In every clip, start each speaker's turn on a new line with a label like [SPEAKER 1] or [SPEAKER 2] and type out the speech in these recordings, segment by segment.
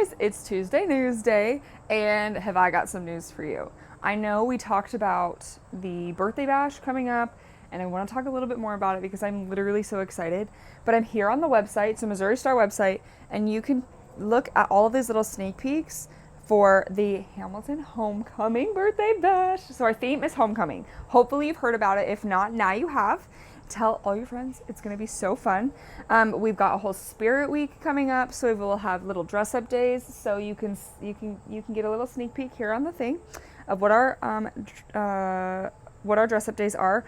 [SPEAKER 1] guys, it's Tuesday Newsday, and have I got some news for you. I know we talked about the birthday bash coming up, and I want to talk a little bit more about it because I'm literally so excited. But I'm here on the website, so Missouri Star website, and you can look at all of these little sneak peeks for the Hamilton Homecoming Birthday Bash. So our theme is homecoming. Hopefully you've heard about it. If not, now you have. Tell all your friends. It's going to be so fun. We've got a whole Spirit Week coming up, so we will have little dress-up days. So you can get a little sneak peek here on the thing of what our dress-up days are.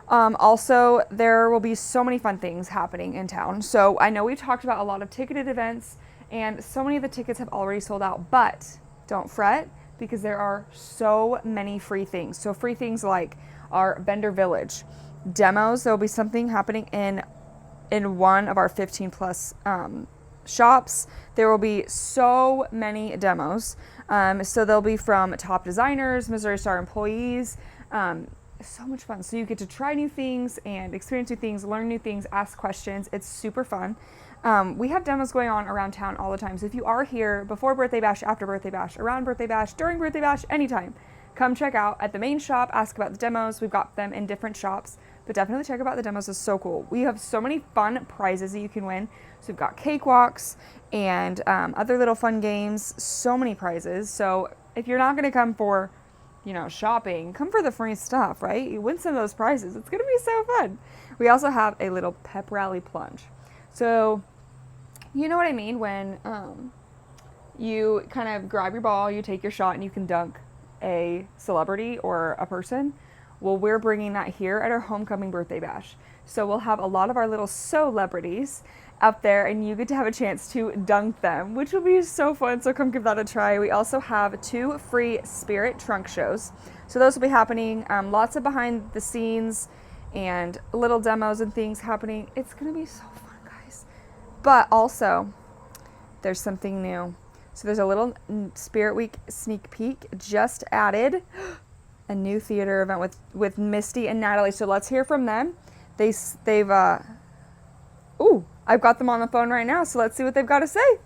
[SPEAKER 1] Also, there will be so many fun things happening in town. So I know we've talked about a lot of ticketed events, and so many of the tickets have already sold out. But don't fret, because there are so many free things. So free things like our vendor village. Demos, there will be something happening in one of our 15 plus shops. There will be so many demos. So they'll be from top designers, Missouri Star employees. So much fun. So you get to try new things and experience new things, learn new things, ask questions. It's super fun. We have demos going on around town all the time. So if you are here before Birthday Bash, after Birthday Bash, around Birthday Bash, during Birthday Bash, anytime, come check out at the main shop, ask about the demos. We've got them in different shops, but definitely check out the demos. It's so cool. We have so many fun prizes that you can win. So we've got cakewalks and other little fun games, so many prizes. So if you're not going to come for, shopping, come for the free stuff, right? You win some of those prizes. It's going to be so fun. We also have a little pep rally plunge. So you know what I mean when you kind of grab your ball, you take your shot, and you can dunk a celebrity or a person. Well, we're bringing that here at our homecoming birthday bash. So we'll have a lot of our little celebrities up there, and you get to have a chance to dunk them, which will be so fun. So come give that a try. We also have 2 free Spirit trunk shows. So those will be happening. Lots of behind the scenes and little demos and things happening. It's going to be so fun, guys. But also, there's something new. So there's a little Spirit Week sneak peek just added. A new theater event with Misty and Natalie. So let's hear from them. I've got them on the phone right now. So let's see what they've got to say.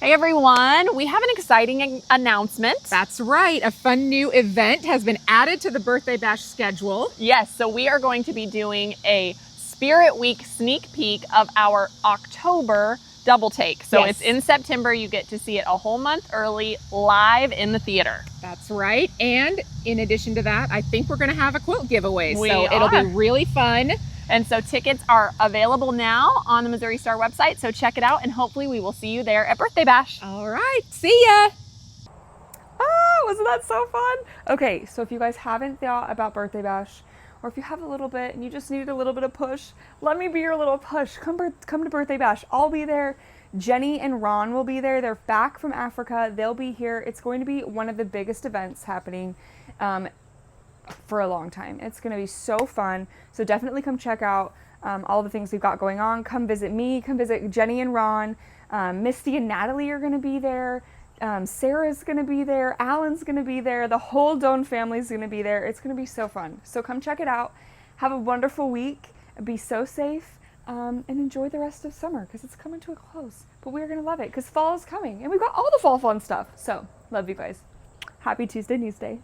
[SPEAKER 2] Hey everyone, we have an exciting announcement.
[SPEAKER 3] That's right, a fun new event has been added to the Birthday Bash schedule.
[SPEAKER 2] Yes, so we are going to be doing a Spirit Week sneak peek of our October double take. So It's in September. You get to see it a whole month early, live in the theater.
[SPEAKER 3] That's right. And in addition to that, I think we're going to have a quilt giveaway. It'll be really fun.
[SPEAKER 2] And so tickets are available now on the Missouri Star website. So check it out, and hopefully we will see you there at Birthday Bash.
[SPEAKER 3] All right. See ya.
[SPEAKER 1] Wasn't that so fun? Okay, so if you guys haven't thought about Birthday Bash, or if you have a little bit and you just need a little bit of push, let me be your little push. Come to Birthday Bash. I'll be there. Jenny and Ron will be there. They're back from Africa. They'll be here. It's going to be one of the biggest events happening for a long time. It's going to be so fun. So definitely come check out all the things we've got going on. Come visit me. Come visit Jenny and Ron. Misty and Natalie are going to be there. Sarah's going to be there. Alan's going to be there. The whole Doan family's going to be there. It's going to be so fun. So come check it out. Have a wonderful week. Be so safe and enjoy the rest of summer because it's coming to a close. But we're going to love it because fall is coming and we've got all the fall fun stuff. So love you guys. Happy Tuesday Newsday.